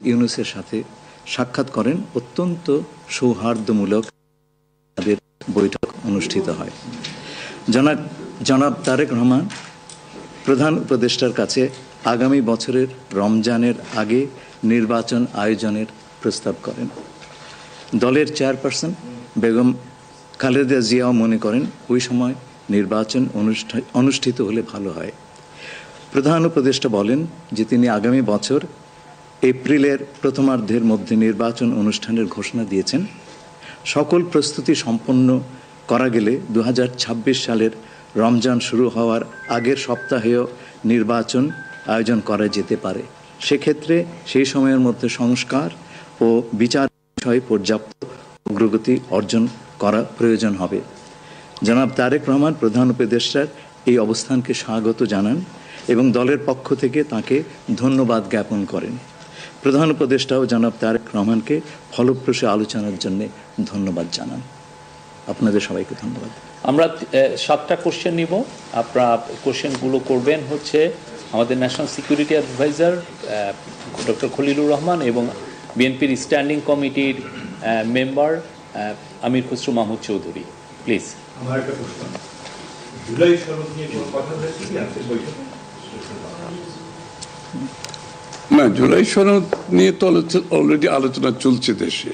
ইউনূসের সাথে সাক্ষাৎ করেন। অত্যন্ত সৌহার্দ্যমূলক তাদের বৈঠক অনুষ্ঠিত হয়। জনাব তারেক রহমান প্রধান উপদেষ্টার কাছে আগামী বছরের রমজানের আগে নির্বাচন আয়োজনের প্রস্তাব করেন। দলের চেয়ারপারসন বেগম খালেদা জিয়াও মনে করেন ওই সময় নির্বাচন অনুষ্ঠিত হলে ভালো হয়। প্রধান উপদেষ্টা বলেন যে তিনি আগামী বছর এপ্রিলের প্রথমার্ধের মধ্যে নির্বাচন অনুষ্ঠানের ঘোষণা দিয়েছেন। সকল প্রস্তুতি সম্পন্ন করা গেলে 2026 সালের রমজান শুরু হওয়ার আগের সপ্তাহেও নির্বাচন আয়োজন করা যেতে পারে। সেক্ষেত্রে সেই সময়ের মধ্যে সংস্কার ও বিচার বিষয়ে পর্যাপ্ত অগ্রগতি অর্জন করা প্রয়োজন হবে। জনাব তারেক রহমান প্রধান উপদেষ্টার এই অবস্থানকে স্বাগত জানান এবং দলের পক্ষ থেকে তাকে ধন্যবাদ জ্ঞাপন করেন। প্রধান উপদেষ্টাও জনাব তারেক রহমানকে ফলপ্রসূ আলোচনার জন্য ধন্যবাদ জানান। আপনাদের সবাইকে ধন্যবাদ। আমরা 7টা কোশ্চেন নিব। আপনারা কোশ্চেনগুলো করবেন হচ্ছে আমাদের national security adviser doctor Khalilur Rahman এবং বিএনপির স্ট্যান্ডিং কমিটির মেম্বার আমির খসরু মাহমুদ চৌধুরী। প্লিজ। আমার একটা প্রশ্ন, জুলাই সনদ নিয়ে কোনো কথা হয়েছে কি আজকের বৈঠকে? না, জুলাই সনদ নিয়ে তো অলরেডি আলোচনা চলছে দেশে,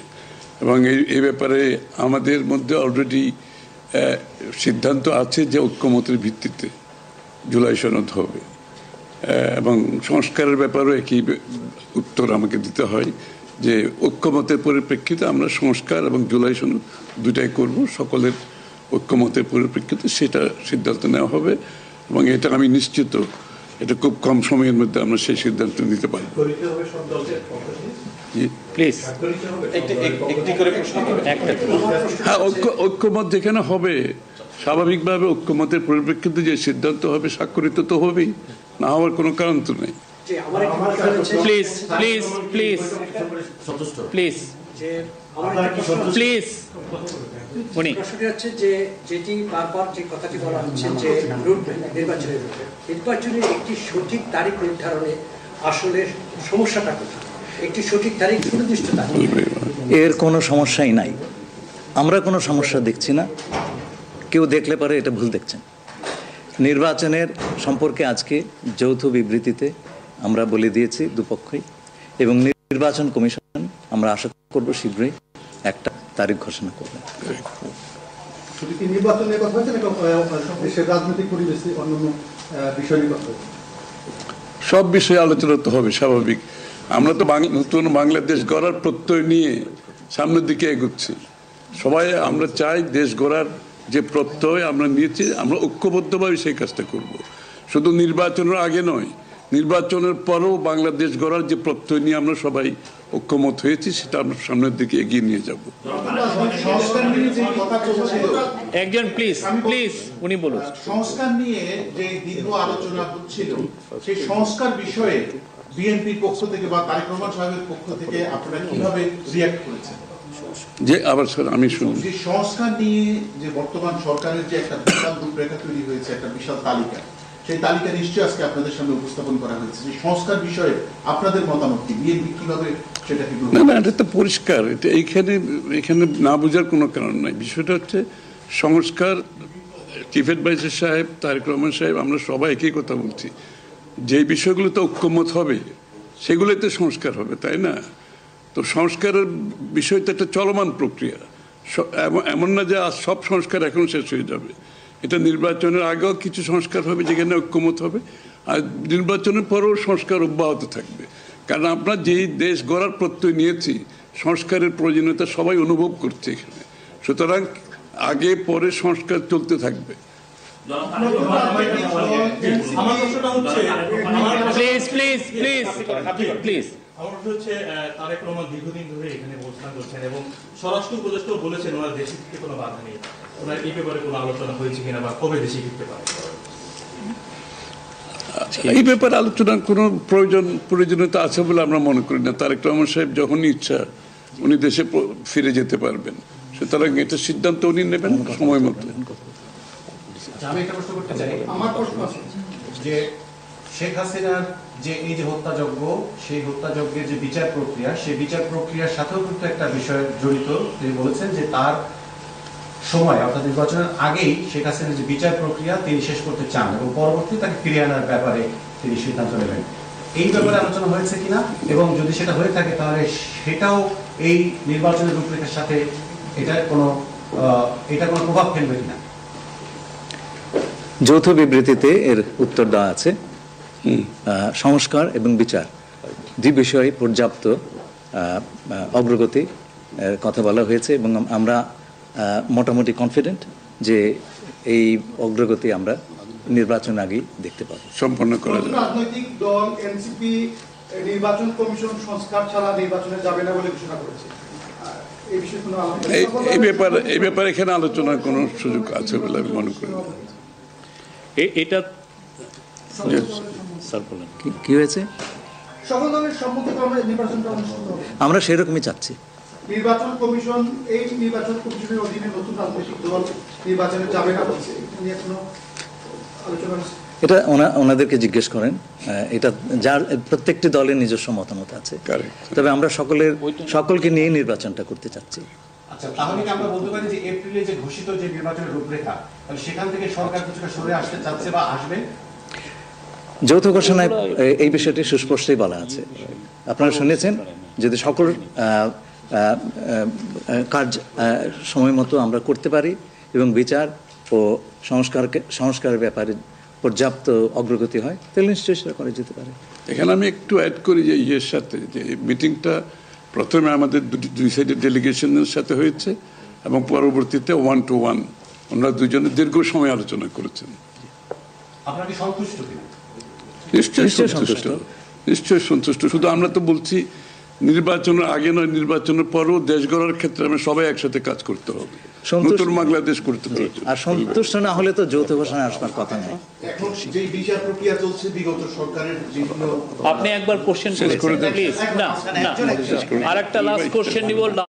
এবং এই ব্যাপারে আমাদের মধ্যে অলরেডি সিদ্ধান্ত আছে যে ঐক্যমতের ভিত্তিতে জুলাই সনদ হবে, এবং সংস্কারের ব্যাপারেও একই উত্তর আমাকে দিতে হয় যে ঐক্যমতের পরিপ্রেক্ষিতে আমরা সংস্কার এবং জুলাই সনদ দুটাই করব। সকলের ঐক্যমতের পরিপ্রেক্ষিতে সেটা সিদ্ধান্ত নেওয়া হবে, এবং এটা আমি নিশ্চিত এটা খুব কম সময়ের মধ্যে আমরা সেই সিদ্ধান্ত নিতে পারব। হ্যাঁ, ঐক্যমত যেখানে হবে স্বাভাবিকভাবে ঐক্যমতের পরিপ্রেক্ষিতে যে সিদ্ধান্ত হবে স্বাক্ষরিত তো হবেই, না হওয়ার কোনো কারণ তো নেই। Please please please please please উনি হচ্ছে যে যেটি বারবার যে কথাটি বলা হচ্ছে যে নির্বাচনের একটি সঠিক তারিখ নির্ধারণে আসলে সমস্যাটা কোথায়? একটি সঠিক তারিখ সুনির্দিষ্ট তারিখ এর কোনো সমস্যাই নাই। আমরা কোনো সমস্যা দেখছি না। কেউ দেখলে পরে এটা ভুল দেখছেন। নির্বাচনের সম্পর্কে আজকে যৌথ বিবৃতিতে আমরা বলে দিয়েছি দুপক্ষই, এবং নির্বাচন কমিশন আমরা আশা করব শীঘ্রই একটা তারিখ ঘোষণা করবে। শুধু কি নির্বাচনের কথা হচ্ছে নাকি দেশের রাজনৈতিক পরিবেশে অন্যান্য বিষয় নিয়ে কথা হচ্ছে? সব বিষয়ে আলোচনা তো হবে স্বাভাবিক। আমরা তো নতুন বাংলাদেশ গড়ার প্রত্যয় নিয়ে সামনের দিকে এগোচ্ছি। সবাই আমরা চাই দেশ গড়ার যে প্রত্যয় আমরা নিয়েছি আমরা ঐক্যবদ্ধভাবে সেই কাজটা করব। শুধু নির্বাচনের আগে নয়, নির্বাচনের পরেও বাংলাদেশ গড়ার যে প্রত্যয় নিয়ে আমরা সবাই ঐক্যমত হয়েছি সেটা আমরা সামনের দিকে এগিয়ে নিয়ে যাব। একজন প্লিজ প্লিজ উনি বলুন। সংস্কার নিয়ে যে দীর্ঘ আলোচনা হচ্ছিল সেই সংস্কার বিষয়ে বিএনপির পক্ষ থেকে বা তারেক রহমান সাহেবের পক্ষ থেকে আপনারা কিভাবে রিঅ্যাক্ট করেছেন? যে আবার স্যার আমি শুনি, যে সংস্কার নিয়ে যে বর্তমান সরকারের যে একটা বিশাল রূপরেখা তৈরি হয়েছে, একটা বিশাল তালিকা, সেই তালিকা নিশ্চয়ই আজকে আপনাদের সামনে উপস্থাপন করা হয়েছে। যে সংস্কার বিষয়ে আপনাদের মতামত কি? বিএনপি কিভাবে সেটাকে? না, এটা তো পরিষ্কার। এটা এখানে না বোঝার কোনো কারণ নাই। বিষয়টা হচ্ছে সংস্কার। চিফ অ্যাডভাইজার সাহেব, তারেক রহমান সাহেব, আমরা সবাই একই কথা বলছি। যে বিষয়গুলোতে ঐক্যমত হবে সেগুলোতে সংস্কার হবে, তাই না? তো সংস্কারের বিষয়টা একটা চলমান প্রক্রিয়া। এমন না যে আজ সব সংস্কার এখন শেষ হয়ে যাবে। এটা নির্বাচনের আগেও কিছু সংস্কার হবে যেখানে ঐক্যমত হবে, আর নির্বাচনের পরেও সংস্কার অব্যাহত থাকবে। কারণ আমরা যেই দেশ গড়ার প্রত্যয় নিয়েছি সংস্কারের প্রয়োজনীয়তা সবাই অনুভব করছে এখানে। সুতরাং আগে পরে সংস্কার চলতে থাকবে। তারেক রহমান দীর্ঘদিন ধরে এখানে অবস্থান করছেন এবং স্বরাষ্ট্র উপদেষ্টাও বলেছেন ওনার দেশে ফিরতে কোনো বাধা নেই। ওনার এই ব্যাপারে কোনো আলোচনা হয়েছে কিনা বা কবে দেশে ফিরতে পারে? এই ব্যাপারে আলোচনার কোনো প্রয়োজনীয়তা আছে বলে আমরা মনে করি না। তারেক রহমান সাহেব যখনই ইচ্ছা উনি দেশে ফিরে যেতে পারবেন, সুতরাং এটা সিদ্ধান্ত উনি নেবেন সময় মতো। আমি একটা প্রশ্ন করতে চাই। আমার প্রশ্ন আছে যে শেখ হাসিনার যে এই যে হত্যাযজ্ঞ, সেই হত্যাযজ্ঞের যে বিচার প্রক্রিয়া, সেই বিচার প্রক্রিয়ার সাথেও কিন্তু একটা বিষয় জড়িত। তিনি বলেছেন যে তার সময় অর্থাৎ নির্বাচনের আগেই শেখ হাসিনার যে বিচার প্রক্রিয়া তিনি শেষ করতে চান এবং পরবর্তী তাকে ফিরিয়ে আনার ব্যাপারে তিনি সিদ্ধান্ত নেবেন। এই ব্যাপারে আলোচনা হয়েছে কিনা, এবং যদি সেটা হয়ে থাকে তাহলে সেটাও এই নির্বাচনের রূপরেখার সাথে এটা কোনো প্রভাব ফেলবে কিনা? যৌথ বিবৃতিতে এর উত্তর দেওয়া আছে। সংস্কার এবং বিচার দুই বিষয়ে পর্যাপ্ত অগ্রগতি কথা বলা হয়েছে এবং আমরা মোটামুটি কনফিডেন্ট যে এই অগ্রগতি আমরা নির্বাচন আগেই দেখতে পাবো। সম্পন্ন করা যাবে। রাজনৈতিক দল এনসিপি নির্বাচন কমিশন সংস্কার ছাড়া নির্বাচনে যাবে না বলে ঘোষণা করেছে। এই বিষয়ে কোনো এই ব্যাপারে এখানে আলোচনার কোনো সুযোগ আছে বলে আমি মনে করি না। এটা স্যার বলেন কি হয়েছে? সকল দলের সম্মতিতে আমরা নির্বাচনটা অনুষ্ঠিত হবে। আমরা সেরকমই চাচ্ছি। নির্বাচন কমিশন এই নির্বাচন কমিশনের অধীনে নতুন রাজনৈতিক দল নির্বাচনে যাবে না বলছে, এটা নিয়ে কোনো আলোচনা হচ্ছে? এটা ওনাদেরকে জিজ্ঞেস করেন। এটা যার প্রত্যেকটি দলের নিজস্ব মতামত আছে, তবে আমরা সকলকে নিয়ে নির্বাচনটা করতে চাচ্ছি। আচ্ছা, তাহলে কি আমরা বলতে পারি যে এপ্রিলে যে ঘোষিত যে নির্বাচনের রূপরেখা, তাহলে সেখান থেকে সরকার কিছুটা সরে আসতে চাচ্ছে বা আসবে? যৌথ ঘোষণায় এই বিষয়টি সুস্পষ্টই বলা আছে। আপনারা শুনেছেন, যদি সকল কাজ সময় মতো আমরা করতে পারি এবং বিচার ও সংস্কারের ব্যাপারে পর্যাপ্ত অগ্রগতি হয়, তাহলে নিশ্চয়ই সেটা করা যেতে পারে। এখানে আমি একটু অ্যাড করি যে ইয়ের সাথে যে মিটিংটা প্রথমে আমাদের দুই সাইডের ডেলিগেশনের সাথে হয়েছে এবং পরবর্তীতে 1-to-1 ওনারা দুজনে দীর্ঘ সময় আলোচনা করেছেন। আপনারা কি সন্তুষ্ট কিনা? নিশ্চয়ই সন্তুষ্ট, নিশ্চয়ই সন্তুষ্ট। শুধু আমরা তো বলছি নির্বাচনের আগে নয়, নির্বাচনের পরও দেশ গড়ার ক্ষেত্রে আমরা সবাই একসাথে কাজ করতে হবে, নতুন বাংলাদেশ করতে হবে। আর সন্তুষ্ট না হলে তো যৌথ ঘোষণায় আসবার কথা নেই। এখন যে বিচার প্রক্রিয়া চলছে বিগত সরকারের বিভিন্ন, আপনি একবার কোশ্চেন করেছেন প্লিজ। না, আরেকটা লাস্ট কোশ্চেন নিব।